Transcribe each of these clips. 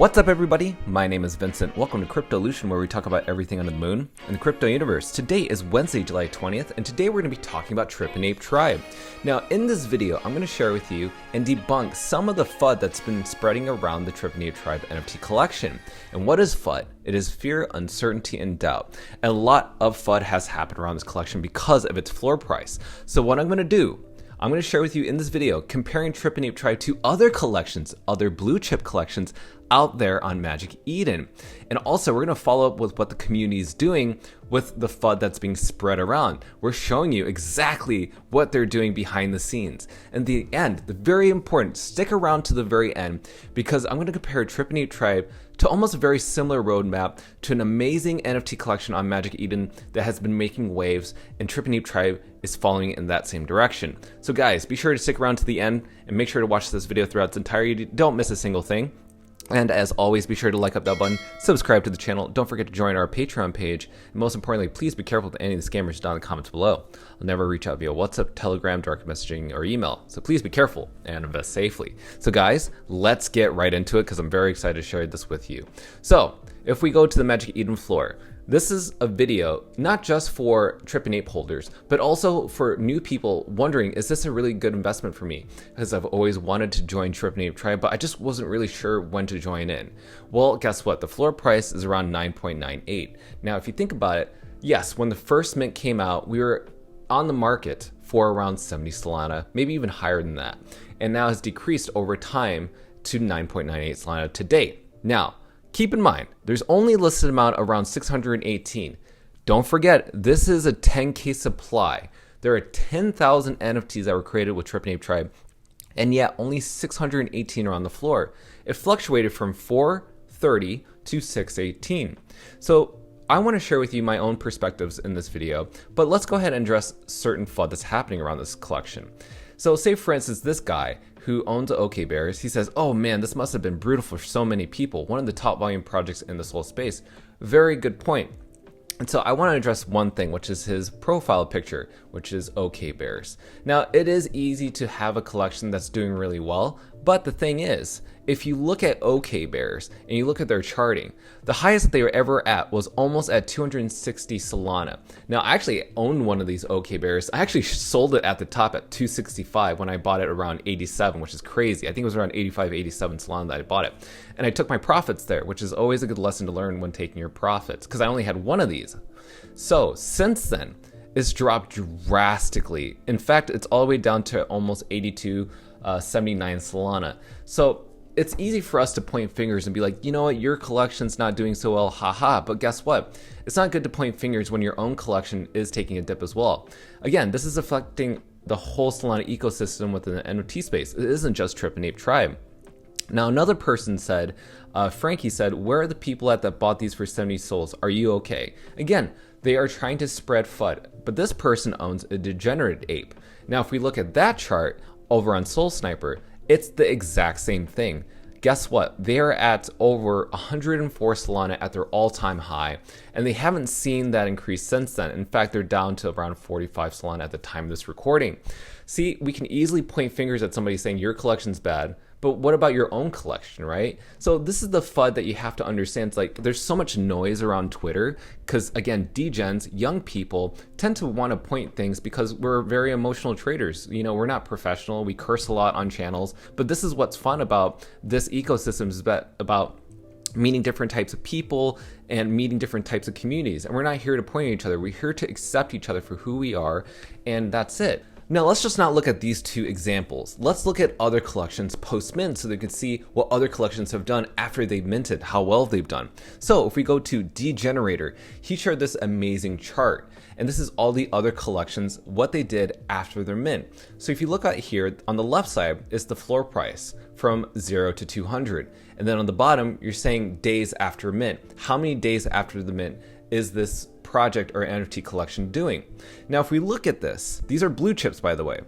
What's up, everybody? My name is Vincent. Welcome to Cryptolution, where we talk about everything under the moon in the crypto universe. Today is Wednesday, July 20th, and today we're going to be talking about Trippin Ape Tribe. Now, in this video, I'm going to share with you and debunk some of the FUD that's been spreading around the Trippin Ape Tribe NFT collection. And what is FUD? It is fear, uncertainty, and doubt. And a lot of FUD has happened around this collection because of its floor price. So what I'm going to do, I'm going to share with you in this video comparing Trippin Ape Tribe to other collections, other blue chip collections out there on Magic Eden. And also we're going to follow up with what the community is doing with the FUD that's being spread around. We're showing you exactly what they're doing behind the scenes. And the end, the very important, stick around to the very end, because I'm going to compare Trippin Ape Tribe to almost a very similar roadmap to an amazing NFT collection on Magic Eden that has been making waves, and Trippin Ape Tribe is following in that same direction. So guys, be sure to stick around to the end and make sure to watch this video throughout its entirety. Don't miss a single thing. And as always, be sure to like up that button, subscribe to the channel, don't forget to join our Patreon page, and most importantly, please be careful with any of the scammers down in the comments below. I'll never reach out via WhatsApp, Telegram, direct messaging, or email, so please be careful and invest safely. So guys, let's get right into it, because I'm very excited to share this with you. So, if we go to the Magic Eden floor, this is a video not just for Trippin Ape holders, but also for new people wondering, is this a really good investment for me? Because I've always wanted to join Trippin Ape Tribe, but I just wasn't really sure when to join in. Well, guess what? The floor price is around 9.98. Now, if you think about it, yes, when the first mint came out, we were on the market for around 70 Solana, maybe even higher than that. And now has decreased over time to 9.98 Solana to date. Now, keep in mind, there's only a listed amount around 618. Don't forget, this is a 10K supply. There are 10,000 NFTs that were created with Trippin Ape Tribe, and yet only 618 are on the floor. It fluctuated from 430 to 618. So I want to share with you my own perspectives in this video, but let's go ahead and address certain FUD that's happening around this collection. So say, for instance, this guy who owns the OK Bears, he says, oh man, this must have been brutal for so many people. One of the top volume projects in this whole space. Very good point. And so I want to address one thing, which is his profile picture, which is OK Bears. Now, it is easy to have a collection that's doing really well, but the thing is, if you look at OK Bears and you look at their charting, the highest that they were ever at was almost at 260 Solana. Now, I actually owned one of these OK Bears. I actually sold it at the top at 265 when I bought it around 87, which is crazy. I think it was around 85, 87 Solana that I bought it. And I took my profits there, which is always a good lesson to learn when taking your profits, because I only had one of these. So since then, it's dropped drastically. In fact, it's all the way down to almost 82, 79 Solana. So it's easy for us to point fingers and be like, you know what, your collection's not doing so well, haha. But guess what? It's not good to point fingers when your own collection is taking a dip as well. Again, this is affecting the whole Solana ecosystem within the NFT space. It isn't just Trippin Ape Tribe. Now, another person said, Frankie said, where are the that bought these for 70 souls? Are you okay? Again, they are trying to spread FUD, but this person owns a degenerate ape. Now, if we look at that chart over on Soul Sniper, it's the exact same thing. Guess what? They are at over 104 Solana at their all-time high, and they haven't seen that increase since then. In fact, they're down to around 45 Solana at the time of this recording. See, we can easily point fingers at somebody saying your collection's bad, but what about your own collection, right? So this is the FUD that you have to understand. It's like there's so much noise around Twitter because, again, degens, young people, tend to want to point things because we're very emotional traders. You know, we're not professional. We curse a lot on channels. But this is what's fun about this ecosystem, is about meeting different types of people and meeting different types of communities. And we're not here to point at each other. We're here to accept each other for who we are, and that's it. Now, let's just not look at these two examples. Let's look at other collections post-mint so they can see what other collections have done after they've minted, how well they've done. So if we go to Degenerator, he shared this amazing chart. And this is all the other collections, what they did after their mint. So if you look at here, on the left side is the floor price from 0 to 200. And then on the bottom, you're saying days after mint. How many days after the mint is this project or NFT collection doing? Now, if we look at this, these are blue chips, by the way.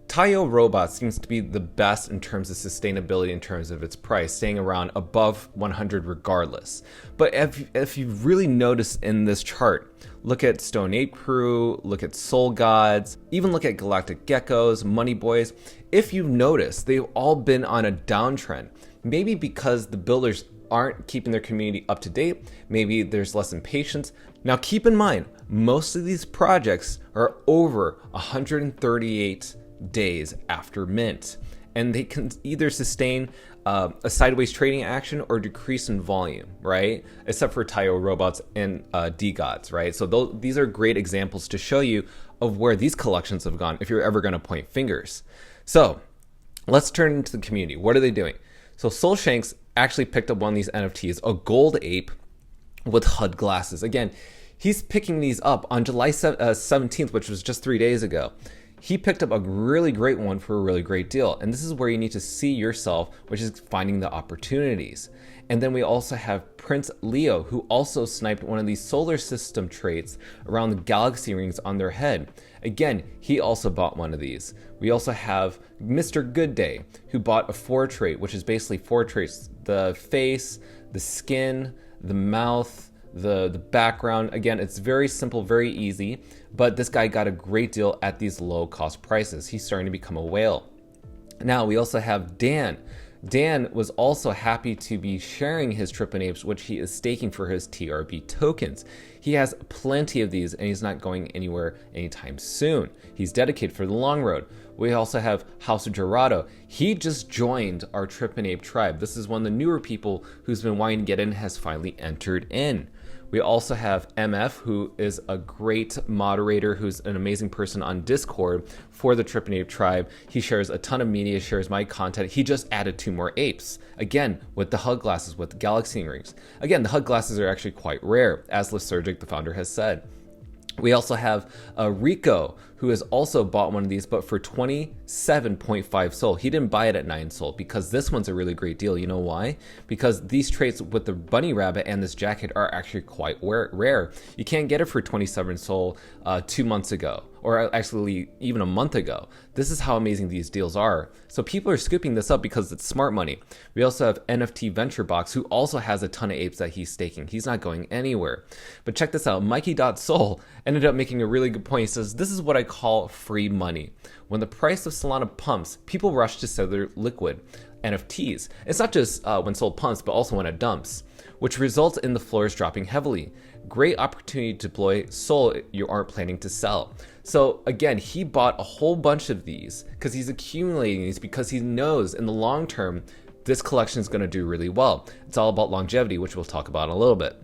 Tayo Robot seems to be the best in terms of sustainability in terms of its price, staying around above 100 regardless. But if you really notice in this chart, look at Stone Ape Crew, look at Soul Gods, even look at Galactic Geckos, Money Boys. If you've noticed, they've all been on a downtrend. maybe because the builders aren't keeping their community up to date, maybe there's less impatience. Now keep in mind, most of these projects are over 138 days after mint, and they can either sustain a sideways trading action or decrease in volume, right? Except for Tayo robots and DGods, right? So these are great examples to show you of where these collections have gone if you're ever going to point fingers. So let's turn into the community. What are they doing? So Soulshanks actually picked up one of these NFTs, a gold ape with HUD glasses. Again, he's picking these up on July 17th, which was just 3 days ago. He picked up a really great one for a really great deal. And this is where you need to see yourself, which is finding the opportunities. And then we also have Prince Leo, who also sniped one of these solar system traits around the galaxy rings on their head. Again, he also bought one of these. We also have Mr. Good Day, who bought a 4 trait, which is basically 4 traits: the face, the skin, the mouth, the background. Again, it's very simple, very easy, but this guy got a great deal at these low cost prices. He's starting to become a whale. Now we also have Dan. Dan was also happy to be sharing his Trippin Apes, which he is staking for his TRB tokens. He has plenty of these and he's not going anywhere anytime soon. He's dedicated for the long road. We also have House of Gerardo. He just joined our Trippin Ape Tribe. This is one of the newer people who's been wanting to get in, has finally entered in. We also have MF, who is a great moderator, who's an amazing person on Discord for the Trippin Ape Tribe. He shares a ton of media, shares my content. He just added 2 more apes, again, with the HUD glasses, with the galaxy rings. Again, the HUD glasses are actually quite rare, as Lysergic, the founder, has said. We also have Rico, who has also bought one of these, but for 27.5 Sol. He didn't buy it at 9 Sol because this one's a really great deal. You know why? Because these traits with the bunny rabbit and this jacket are actually quite rare. You can't get it for 27 Sol 2 months ago, or actually even a month ago. This is how amazing these deals are. So people are scooping this up because it's smart money. We also have NFT Venture Box, who also has a ton of apes that he's staking. He's not going anywhere. But check this out. Mikey.Soul ended up making a really good point. He says, this is what I call free money. When the price of Solana pumps, people rush to sell their liquid NFTs. It's not just when Sol pumps, but also when it dumps, which results in the floors dropping heavily. Great opportunity to deploy Sol you aren't planning to sell. So again, he bought a whole bunch of these because he's accumulating these because he knows in the long term, this collection is going to do really well. It's all about longevity, which we'll talk about in a little bit.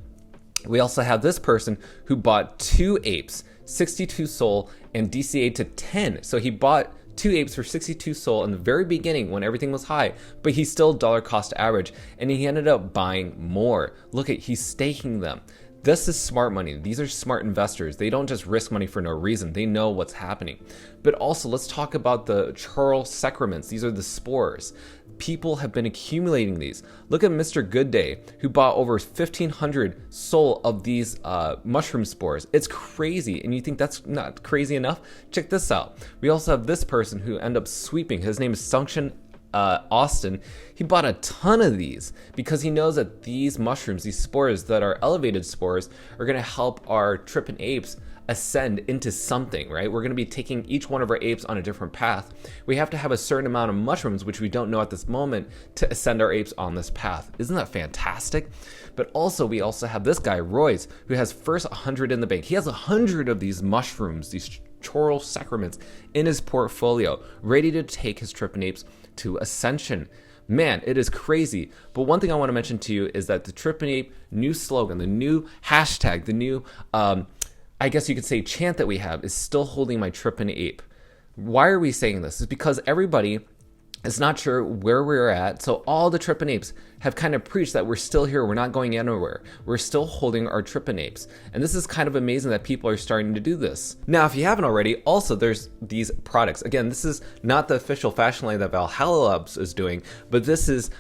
We also have this person who bought 2 apes, 62 Sol and DCA to 10. So he bought 2 apes for 62 Sol in the very beginning when everything was high, but he's still dollar cost average, and he ended up buying more. Look at, he's staking them. This is smart money. These are smart investors. They don't just risk money for no reason. They know what's happening. But also, let's talk about the Charles Sacraments. These are the spores. People have been accumulating these. Look at Mr. Good Day, who bought over 1,500 Sol of these mushroom spores. It's crazy, and you think that's not crazy enough? Check this out. We also have this person who ended up sweeping. His name is Sunction Austin. He bought a ton of these because he knows that these mushrooms, these spores that are elevated spores, are going to help our Trippin Apes ascend into something, right? We're going to be taking each one of our apes on a different path. We have to have a certain amount of mushrooms, which we don't know at this moment, to ascend our apes on this path. Isn't that fantastic? But also, we also have this guy, Royce, who has first 100 in the bank. He has 100 of these mushrooms, these Choral Sacraments in his portfolio, ready to take his Trippin Apes to Ascension. Man, it is crazy. But one thing I want to mention to you is that the Trippin Ape new slogan, the new hashtag, the new, I guess you could say chant that we have is still holding my Trippin Ape. Why are we saying this? It's because everybody is not sure where we're at. So all the Trippin Apes have kind of preached that we're still here. We're not going anywhere. We're still holding our Trippin Apes. And this is kind of amazing that people are starting to do this. Now, if you haven't already, also there's these products. Again, this is not the official fashion line that Valhalla Labs is doing, but this is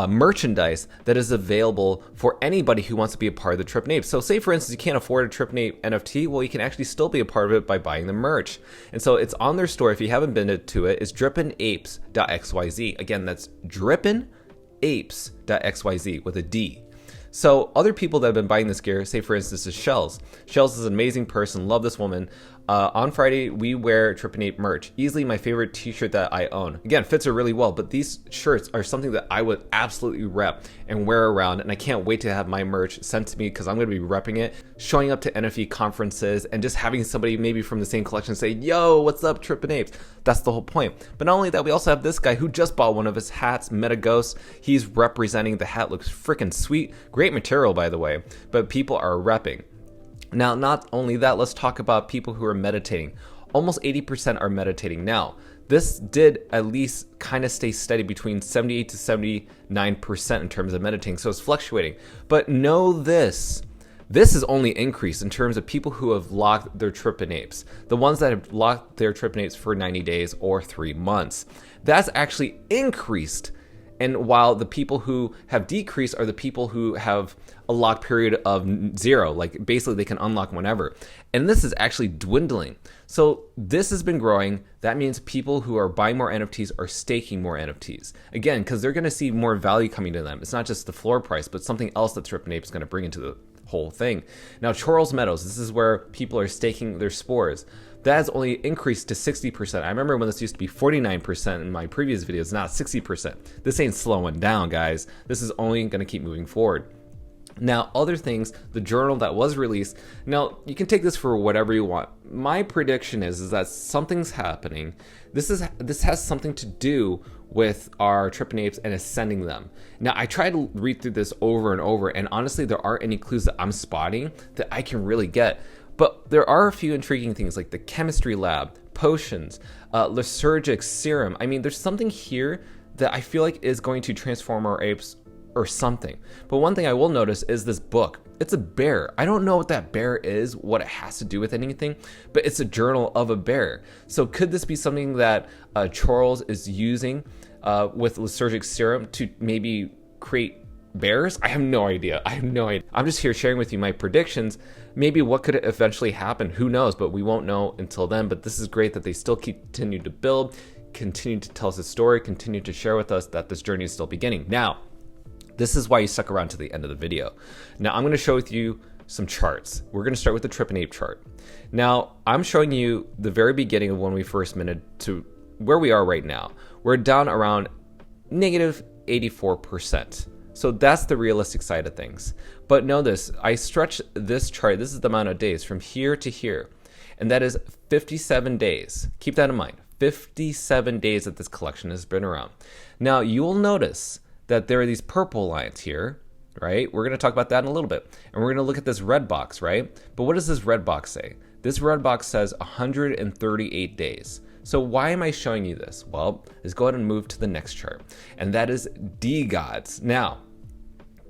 merchandise that is available for anybody who wants to be a part of the Trippin Ape. So say for instance, you can't afford a Trippin Ape NFT, well, you can actually still be a part of it by buying the merch. And so it's on their store. If you haven't been to it, it's drippinapes.xyz. Again, that's drippinapes.xyz with a D. So other people that have been buying this gear, say for instance, is Shells. Shells is an amazing person, love this woman. On Friday, we wear Trippin Ape merch. Easily my favorite t-shirt that I own. Again, fits her really well, but these shirts are something that I would absolutely rep and wear around, and I can't wait to have my merch sent to me because I'm going to be repping it, showing up to NFE conferences, and just having somebody maybe from the same collection say, yo, what's up, Trippin Apes? That's the whole point. But not only that, we also have this guy who just bought one of his hats, Metaghost. He's representing the hat, looks freaking sweet. Great material, by the way, but people are repping. Now, not only that, let's talk about people who are meditating. Almost 80% are meditating. Now, this did at least kind of stay steady between 78 to 79% in terms of meditating, so it's fluctuating. But know this is only increased in terms of people who have locked their Trippin Apes. The ones that have locked their Trippin Apes for 90 days or 3 months. That's actually increased. And while the people who have decreased are the people who have a lock period of 0, like basically they can unlock whenever. And this is actually dwindling. So this has been growing. That means people who are buying more NFTs are staking more NFTs. Again, because they're going to see more value coming to them. It's not just the floor price, but something else that Trippin Ape is going to bring into the whole thing. Now, Charles Meadows, this is where people are staking their spores. That has only increased to 60%. I remember when this used to be 49% in my previous videos, now 60%. This ain't slowing down, guys. This is only going to keep moving forward. Now, other things, the journal that was released, now you can take this for whatever you want. My prediction is that something's happening. This has something to do with our Trippin Apes and ascending them. Now, I tried to read through this over and over, and honestly, there aren't any clues that I'm spotting that I can really get. But there are a few intriguing things like the chemistry lab, potions, lysergic serum. I mean, there's something here that I feel like is going to transform our apes or something. But one thing I will notice is this book. It's a bear. I don't know what that bear is, what it has to do with anything, but it's a journal of a bear. So could this be something that Charles is using with lysergic serum to maybe create bears? I have no idea. I'm just here sharing with you my predictions. Maybe what could eventually happen? Who knows? But we won't know until then. But this is great that they still continue to build, continue to tell us a story, continue to share with us that this journey is still beginning. Now, this is why you stuck around to the end of the video. Now, I'm going to show with you some charts. We're going to start with the Trippin Ape chart. Now, I'm showing you the very beginning of when we first minted to where we are right now. We're down around negative 84%. So that's the realistic side of things. But know this, I stretch this chart, this is the amount of days from here to here, and that is 57 days. Keep that in mind, 57 days that this collection has been around. Now, you'll notice that there are these purple lines here, right? We're gonna talk about that in a little bit. And we're gonna look at this red box, right? But what does this red box say? This red box says 138 days. So why am I showing you this? Well, let's go ahead and move to the next chart, and that is DGods. Now,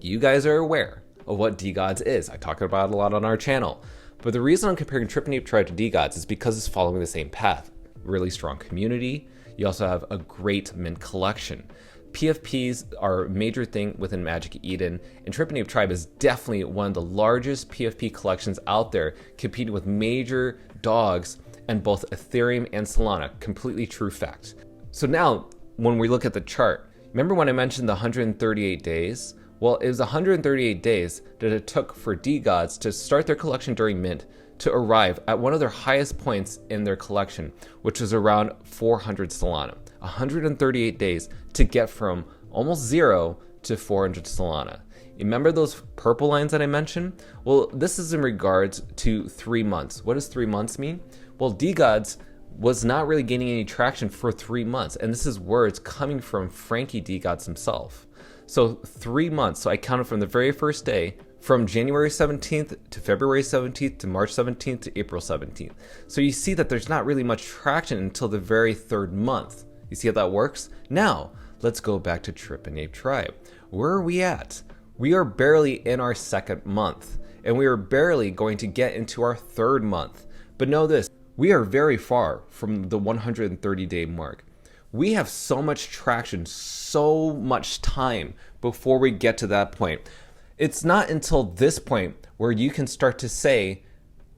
you guys are aware of what DGods is. I talk about it a lot on our channel. But the reason I'm comparing Trippin Ape Tribe to DGods is because it's following the same path. Really strong community. You also have a great mint collection. PFPs are a major thing within Magic Eden, and Trippin Ape Tribe is definitely one of the largest PFP collections out there, competing with major dogs and both Ethereum and Solana. Completely true fact. So now, when we look at the chart, remember when I mentioned the 138 days? Well, it was 138 days that it took for DGods to start their collection during mint to arrive at one of their highest points in their collection, which was around 400 Solana. 138 days to get from almost 0 to 400 Solana. Remember those purple lines that I mentioned? Well, this is in regards to 3 months. What does 3 months mean? Well, DGods was not really gaining any traction for 3 months, and this is words coming from Frankie DGods himself. So 3 months, so I counted from the very first day, from January 17th to February 17th to March 17th to April 17th. So you see that there's not really much traction until the very third month. You see how that works? Now, let's go back to Trippin Ape Tribe. Where are we at? We are barely in our second month, and we are barely going to get into our third month. But know this, we are very far from the 130-day mark. We have so much traction, so much time before we get to that point. It's not until this point where you can start to say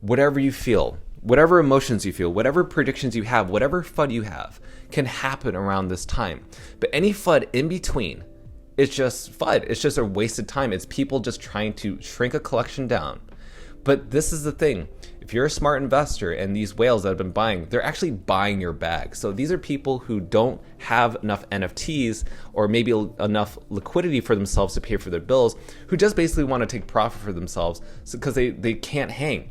whatever you feel, whatever emotions you feel, whatever predictions you have, whatever FUD you have can happen around this time. But any FUD in between, it's just FUD. It's just a wasted time. It's people just trying to shrink a collection down. But this is the thing. If you're a smart investor and these whales that have been buying, they're actually buying your bag. So these are people who don't have enough NFTs or maybe enough liquidity for themselves to pay for their bills, who just basically want to take profit for themselves because they can't hang.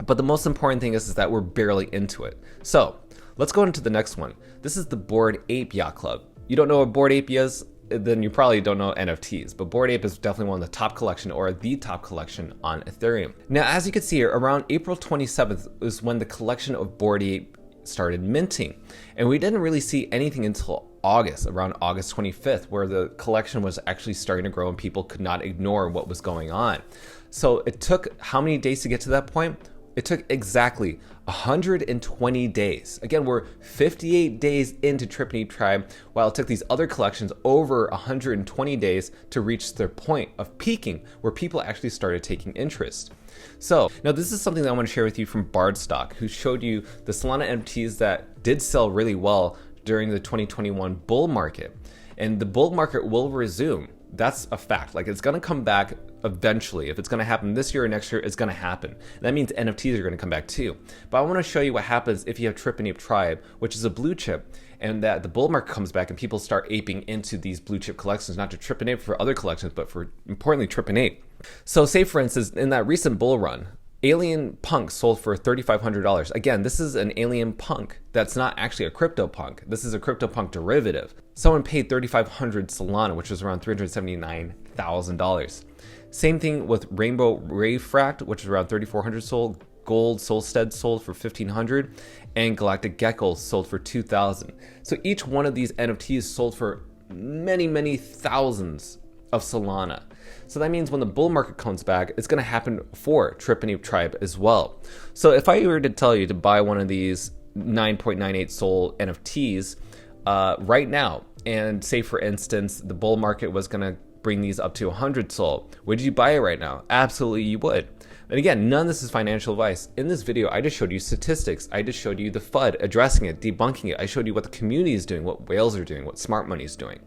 But the most important thing is that we're barely into it. So let's go into the next one. This is the Bored Ape Yacht Club. You don't know what Bored Ape is? Then you probably don't know NFTs, but Bored Ape is definitely one of the top collection or the top collection on Ethereum. Now, as you can see here, around April 27th is when the collection of Bored Ape started minting. And we didn't really see anything until August, around August 25th, where the collection was actually starting to grow and people could not ignore what was going on. So it took how many days to get to that point? It took exactly 120 days. Again, we're 58 days into Trippin Ape Tribe, while it took these other collections over 120 days to reach their point of peaking, where people actually started taking interest. So now this is something that I want to share with you from Bardstock, who showed you the Solana NFTs that did sell really well during the 2021 bull market. And the bull market will resume. That's a fact. Like, it's going to come back eventually. If it's going to happen this year or next year, it's going to happen. That means NFTs are going to come back too. But I want to show you what happens if you have Trippin Ape Tribe, which is a blue chip, and that the bull market comes back and people start aping into these blue chip collections, not to Trippin Ape for other collections, but for importantly Trippin Ape. So say for instance, in that recent bull run, Alien Punk sold for $3,500. Again, this is an Alien Punk. That's not actually a CryptoPunk. This is a CryptoPunk derivative. Someone paid 3,500 Solana, which was around $379,000. Same thing with Rainbow Rayfract, which is around 3,400 sold. Gold Solstead sold for 1,500, and Galactic Gecko sold for 2,000. So each one of these NFTs sold for many thousands of Solana. So that means when the bull market comes back, it's going to happen for Trippin Ape Tribe as well. So if I were to tell you to buy one of these 9.98 Sol NFTs right now, and say for instance the bull market was going to bring these up to 100 Sol, would you buy it right now? Absolutely you would. And again, none of this is financial advice. In this video, I just showed you statistics. I just showed you the FUD, addressing it, debunking it. I showed you what the community is doing, what whales are doing, what smart money is doing,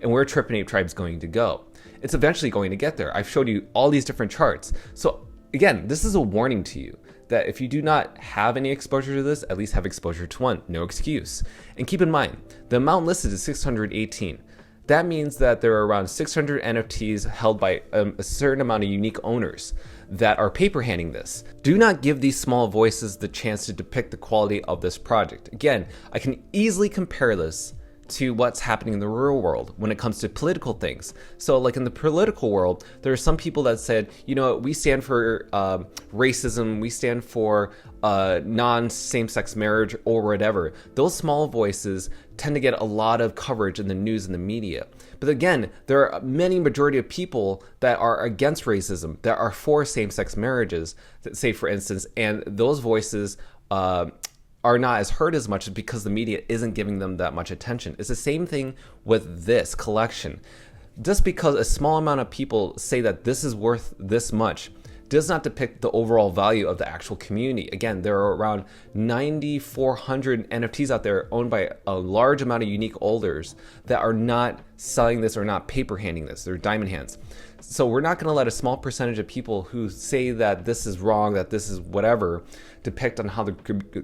and where Trippin Ape Tribe is going to go. It's eventually going to get there. I've showed you all these different charts. So again, this is a warning to you that if you do not have any exposure to this, at least have exposure to one. No excuse. And keep in mind, the amount listed is 618. That means that there are around 600 NFTs held by a certain amount of unique owners that are paper handing this. Do not give these small voices the chance to depict the quality of this project. Again, I can easily compare this to what's happening in the real world when it comes to political things. So like in the political world, there are some people that said, you know, we stand for racism, we stand for non-same-sex marriage or whatever. Those small voices tend to get a lot of coverage in the news and the media. But again, there are many majority of people that are against racism, that are for same-sex marriages, that say for instance, and those voices are not as heard as much because the media isn't giving them that much attention. It's the same thing with this collection. Just because a small amount of people say that this is worth this much does not depict the overall value of the actual community. Again, there are around 9,400 NFTs out there owned by a large amount of unique holders that are not selling this or not paper handing this. They're diamond hands. So we're not going to let a small percentage of people who say that this is wrong, that this is whatever, depict on how the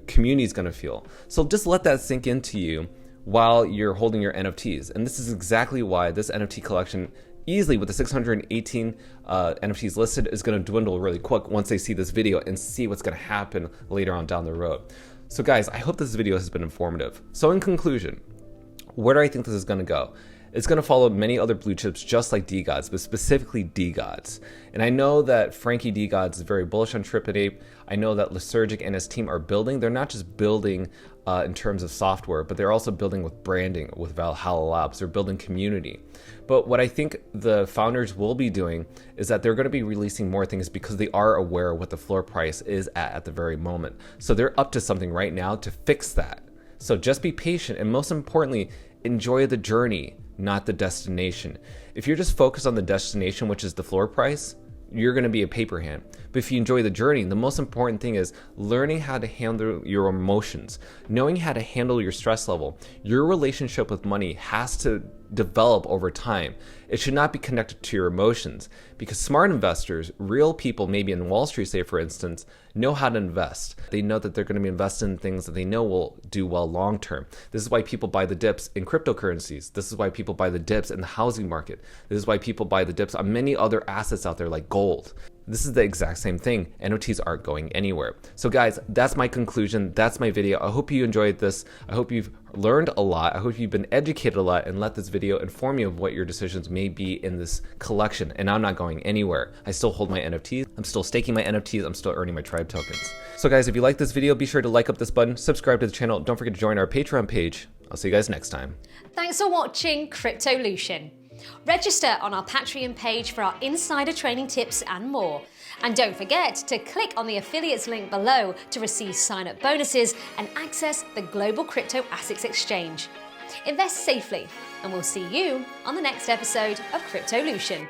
community is going to feel. So just let that sink into you while you're holding your NFTs. And this is exactly why this NFT collection, easily with the 618 NFTs listed, is going to dwindle really quick once they see this video and see what's going to happen later on down the road. So guys, I hope this video has been informative. So in conclusion, where do I think this is going to go? It's going to follow many other blue chips just like DGods, but specifically DGods. And I know that Frankie DGods is very bullish on Trippin Ape. I know that Lysergic and his team are building. They're not just building in terms of software, but they're also building with branding, with Valhalla Labs. They're building community. But what I think the founders will be doing is that they're going to be releasing more things because they are aware of what the floor price is at the very moment. So they're up to something right now to fix that. So just be patient, and most importantly, enjoy the journey, not the destination. If you're just focused on the destination, which is the floor price, you're going to be a paper hand. But if you enjoy the journey, the most important thing is learning how to handle your emotions, knowing how to handle your stress level. Your relationship with money has to develop over time. It should not be connected to your emotions, because smart investors, real people, maybe in Wall Street, say for instance, know how to invest. They know that they're going to be invested in things that they know will do well long term. This is why people buy the dips in cryptocurrencies. This is why people buy the dips in the housing market. This is why people buy the dips on many other assets out there like gold. This is the exact same thing. NFTs aren't going anywhere. So guys, that's my conclusion. That's my video. I hope you enjoyed this. I hope you've learned a lot. I hope you've been educated a lot, and let this video inform you of what your decisions may be in this collection. And I'm not going anywhere. I still hold my NFTs. I'm still staking my NFTs. I'm still earning my tribe tokens. So guys, if you like this video, be sure to like up this button, subscribe to the channel. Don't forget to join our Patreon page. I'll see you guys next time. Thanks for watching Cryptolution. Register on our Patreon page for our insider training tips and more. And don't forget to click on the affiliates link below to receive sign-up bonuses and access the Global Crypto Assets Exchange. Invest safely, and we'll see you on the next episode of Cryptolution.